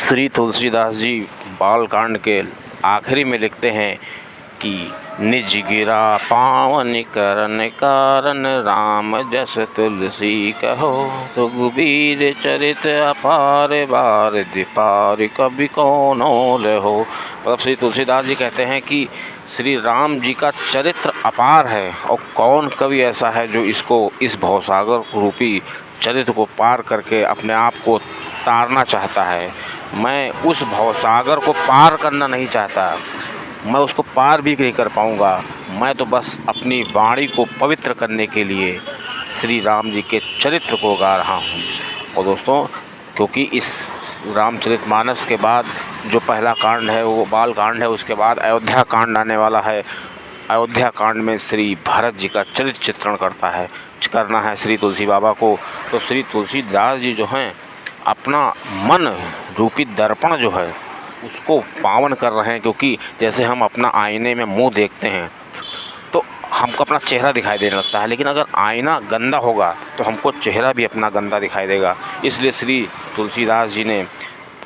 श्री तुलसीदास जी बालकांड के आखिरी में लिखते हैं कि निज गिरा पावन करन कारण राम जस तुलसी कहो। रघुबीर चरित अपार बार दिपार कवि कौनो लहो। मतलब श्री तुलसीदास जी कहते हैं कि श्री राम जी का चरित्र अपार है और कौन कवि ऐसा है जो इसको इस भवसागर रूपी चरित्र को पार करके अपने आप को तारना चाहता है। मैं उस भवसागर को पार करना नहीं चाहता, मैं उसको पार भी नहीं कर पाऊँगा। मैं तो बस अपनी वाणी को पवित्र करने के लिए श्री राम जी के चरित्र को गा रहा हूँ। और दोस्तों, क्योंकि इस रामचरितमानस के बाद जो पहला कांड है वो बाल कांड है, उसके बाद अयोध्या कांड आने वाला है। अयोध्या कांड में श्री भरत जी का चरित्र चित्रण करना है श्री तुलसी बाबा को। तो श्री तुलसीदास जी जो हैं अपना मन रूपी दर्पण जो है उसको पावन कर रहे हैं, क्योंकि जैसे हम अपना आईने में मुंह देखते हैं तो हमको अपना चेहरा दिखाई देने लगता है, लेकिन अगर आईना गंदा होगा तो हमको चेहरा भी अपना गंदा दिखाई देगा। इसलिए श्री तुलसीदास जी ने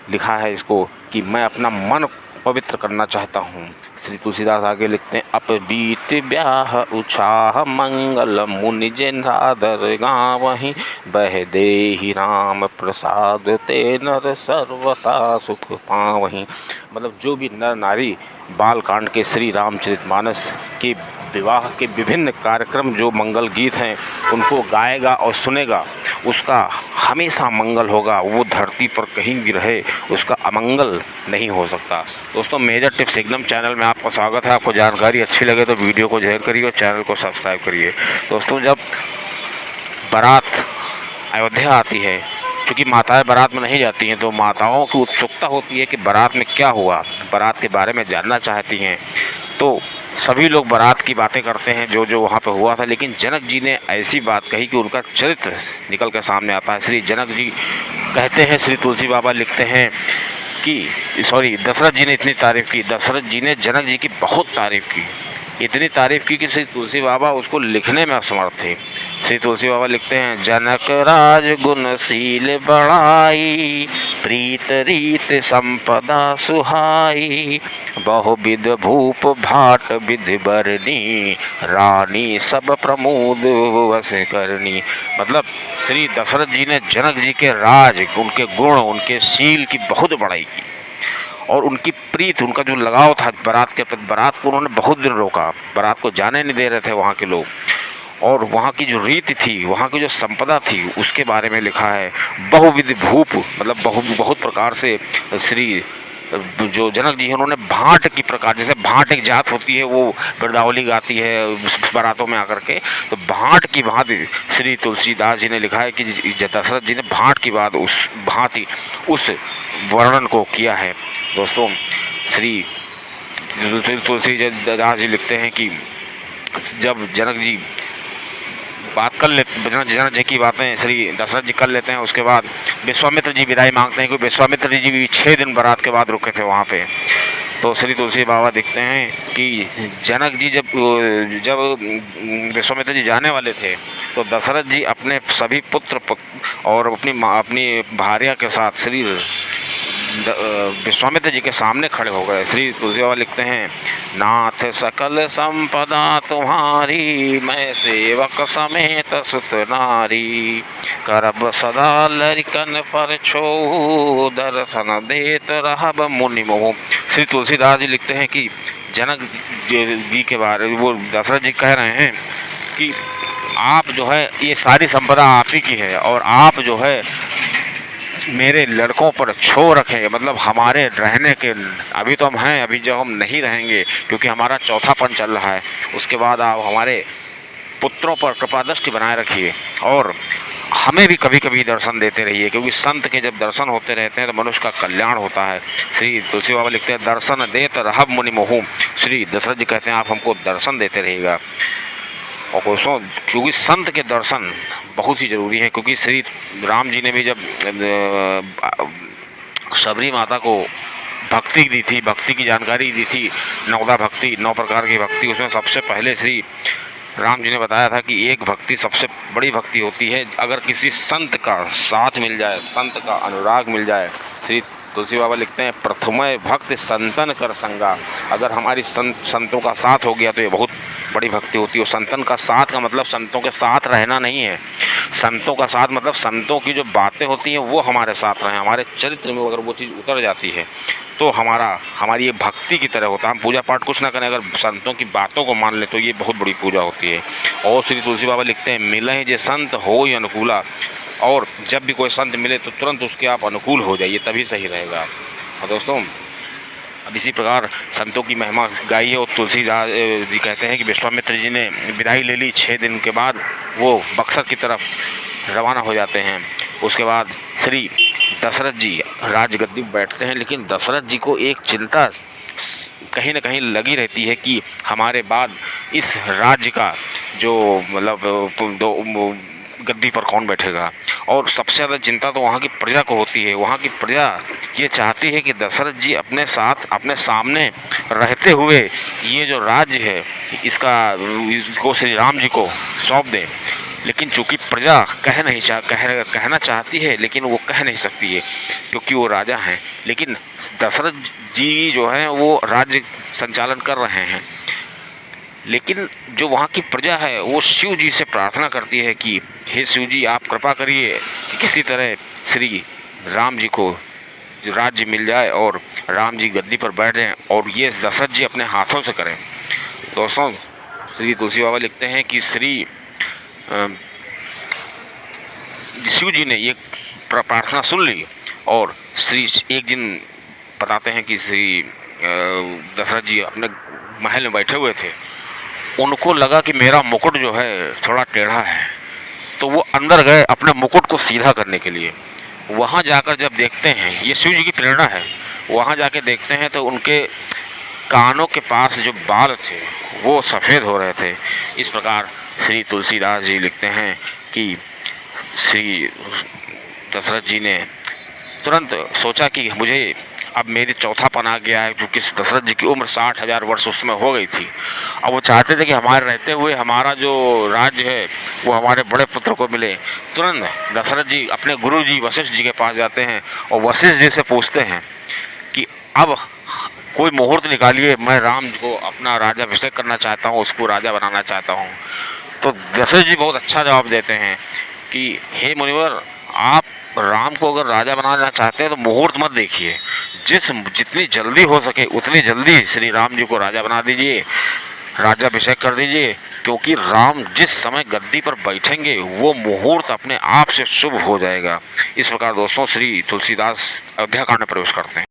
लिखा है इसको कि मैं अपना मन पवित्र करना चाहता हूँ। श्री तुलसीदास आगे लिखते हैं, अपबीत ब्याह उछाह मंगल मुनि जेंद्रादर गावहीं बह देहि राम प्रसाद ते नर सर्वथा सुख पावहीं। मतलब जो भी नर नारी बालकांड के श्री रामचरितमानस के विवाह के विभिन्न कार्यक्रम जो मंगल गीत हैं उनको गाएगा और सुनेगा, उसका हमेशा मंगल होगा। वो धरती पर कहीं भी रहे उसका अमंगल नहीं हो सकता। दोस्तों, मेजर टिप्स एकदम चैनल में आपका स्वागत है। आपको जानकारी अच्छी लगे तो वीडियो को शेयर करिए और चैनल को सब्सक्राइब करिए। दोस्तों, जब बारात अयोध्या आती है, क्योंकि माताएं बारात में नहीं जाती हैं, तो माताओं की उत्सुकता होती है कि बारात में क्या हुआ, बारात के बारे में जानना चाहती हैं। तो सभी लोग बारात की बातें करते हैं जो जो वहाँ पे हुआ था, लेकिन जनक जी ने ऐसी बात कही कि उनका चरित्र निकल कर सामने आता है। श्री जनक जी कहते हैं, श्री तुलसी बाबा लिखते हैं कि दशरथ जी ने इतनी तारीफ़ की, दशरथ जी ने जनक जी की बहुत तारीफ़ की, इतनी तारीफ़ की कि श्री तुलसी बाबा उसको लिखने में असमर्थ थे। श्री तुलसी बाबा लिखते हैं, जनक राज गुणशील बड़ाई प्रीत रीत संपदा सुहाई बहुविध भूप भाट विधि बरनी रानी सब प्रमोद वस करनी। मतलब श्री दशरथ जी ने जनक जी के राज, उनके गुण, उनके शील की बहुत बड़ाई की और उनकी प्रीत, उनका जो लगाव था बारात के प्रति, बारात को उन्होंने बहुत दिन रोका, बारात को जाने नहीं दे रहे थे वहाँ के लोग, और वहाँ की जो रीति थी, वहाँ की जो संपदा थी, उसके बारे में लिखा है। बहुविध भूप, मतलब बहुत प्रकार से श्री जो जनक जी हैं उन्होंने भाट की प्रकार, जैसे भाट एक जात होती है वो बिरदावली गाती है बारातों में आकर के, तो भाट की भांति श्री तुलसीदास जी ने लिखा है कि दशरथ जी ने भाट की बात उस भांति उस वर्णन को किया है। दोस्तों, श्री तुलसीदास जी लिखते हैं कि जब जनक जी बात कर लेते, जनक जी की बातें श्री दशरथ जी कर लेते हैं, उसके बाद विश्वामित्र जी विदाई मांगते हैं, क्योंकि विश्वामित्र जी भी 6 दिन बारात के बाद रुके थे वहाँ पे। तो श्री तुलसी बाबा दिखते हैं कि जनक जी जब विश्वामित्र जी जाने वाले थे तो दशरथ जी अपने सभी पुत्र और अपनी भार्या के साथ श्री विश्वामित्र जी के सामने खड़े हो गए। श्री तुलसी बाबा लिखते हैं, नाथ सकल संपदा तुम्हारी मैं सेवक समेत सुत नारी करब सदा लरिकन पर छो दर्शन देत रहब मुनि मोह। श्री तुलसीदास जी लिखते हैं कि जनक जी के बारे में वो दशरथ जी कह रहे हैं कि आप जो है ये सारी संपदा आप ही की है और आप जो है मेरे लड़कों पर छो रखेंगे, मतलब हमारे रहने के, अभी तो हम हैं, अभी जो हम नहीं रहेंगे क्योंकि हमारा चौथापन चल रहा है, उसके बाद आप हमारे पुत्रों पर कृपा दृष्टि बनाए रखिए और हमें भी कभी कभी दर्शन देते रहिए, क्योंकि संत के जब दर्शन होते रहते हैं तो मनुष्य का कल्याण होता है। श्री तुलसी बाबा लिखते हैं, दर्शन देत रहब मुनि मोहू। श्री दशरथ जी कहते हैं आप हमको दर्शन देते रहिएगा। और दोस्तों, क्योंकि संत के दर्शन बहुत ही ज़रूरी हैं, क्योंकि श्री राम जी ने भी जब शबरी माता को भक्ति दी थी, भक्ति की जानकारी दी थी, 9 प्रकार की भक्ति, उसमें सबसे पहले श्री राम जी ने बताया था कि एक भक्ति सबसे बड़ी भक्ति होती है, अगर किसी संत का साथ मिल जाए, संत का अनुराग मिल जाए। श्री तुलसी बाबा लिखते हैं प्रथमय भक्ति संतन कर संगा। अगर हमारी संतों का साथ हो गया तो ये बहुत बड़ी भक्ति होती है। संतन का साथ का मतलब संतों के साथ रहना नहीं है। संतों का साथ मतलब संतों की जो बातें होती हैं वो हमारे साथ रहें, हमारे चरित्र में अगर वो चीज़ उतर जाती है तो हमारी ये भक्ति की तरह होता है। हम पूजा पाठ कुछ ना करें, अगर संतों की बातों को मान ले तो ये बहुत बड़ी पूजा होती है। और श्री तुलसी बाबा लिखते हैं मिले जे संत हो ही अनुकूला। और जब भी कोई संत मिले तो तुरंत उसके आप अनुकूल हो जाइए, तभी सही रहेगा। और दोस्तों अब इसी प्रकार संतों की महिमा गाई है। और तुलसीदास जी कहते हैं कि विश्वामित्र जी ने विदाई ले ली, 6 दिन के बाद वो बक्सर की तरफ रवाना हो जाते हैं। उसके बाद श्री दशरथ जी राजगद्दी पर बैठते हैं, लेकिन दशरथ जी को एक चिंता कहीं ना कहीं लगी रहती है कि हमारे बाद इस राज्य का जो मतलब गद्दी पर कौन बैठेगा। और सबसे ज़्यादा चिंता तो वहाँ की प्रजा को होती है। वहाँ की प्रजा ये चाहती है कि दशरथ जी अपने साथ अपने सामने रहते हुए ये जो राज्य है इसको श्री राम जी को सौंप दें। लेकिन चूंकि प्रजा कहना चाहती है, लेकिन वो कह नहीं सकती है क्योंकि वो राजा हैं। लेकिन दशरथ जी जो हैं वो राज्य संचालन कर रहे हैं। लेकिन जो वहाँ की प्रजा है वो शिव जी से प्रार्थना करती है कि हे शिव जी, आप कृपा करिए कि किसी तरह श्री राम जी को राज्य मिल जाए और राम जी गद्दी पर बैठ जाएं और ये दशरथ जी अपने हाथों से करें। दोस्तों श्री तुलसी बाबा लिखते हैं कि शिव जी ने ये प्रार्थना सुन ली और एक दिन बताते हैं कि श्री दशरथ जी अपने महल में बैठे हुए थे। उनको लगा कि मेरा मुकुट जो है थोड़ा टेढ़ा है, तो वो अंदर गए अपने मुकुट को सीधा करने के लिए। वहाँ जाकर जब देखते हैं, ये शिव जी की प्रेरणा है, वहाँ जाके देखते हैं तो उनके कानों के पास जो बाल थे वो सफ़ेद हो रहे थे। इस प्रकार श्री तुलसीदास जी लिखते हैं कि श्री दशरथ जी ने तुरंत सोचा कि मुझे अब मेरी चौथापन आ गया है, क्योंकि दशरथ जी की उम्र 60,000 वर्ष उस समय हो गई थी। अब वो चाहते थे कि हमारे रहते हुए हमारा जो राज्य है वो हमारे बड़े पुत्र को मिले। तुरंत दशरथ जी अपने गुरु जी वशिष्ठ जी के पास जाते हैं और वशिष्ठ जी से पूछते हैं कि अब कोई मुहूर्त निकालिए, मैं राम जी को अपना राज्याभिषेक करना चाहता हूँ, उसको राजा बनाना चाहता हूँ। तो दशरथ जी बहुत अच्छा जवाब देते हैं कि हे मुनिवर, आप राम को अगर राजा बनाना चाहते हैं तो मुहूर्त मत देखिए, जितनी जल्दी हो सके उतनी जल्दी श्री राम जी को राजा बना दीजिए, राज्याभिषेक कर दीजिए, क्योंकि राम जिस समय गद्दी पर बैठेंगे वो मुहूर्त अपने आप से शुभ हो जाएगा। इस प्रकार दोस्तों श्री तुलसीदास अयोध्या कांड में प्रवेश करते हैं।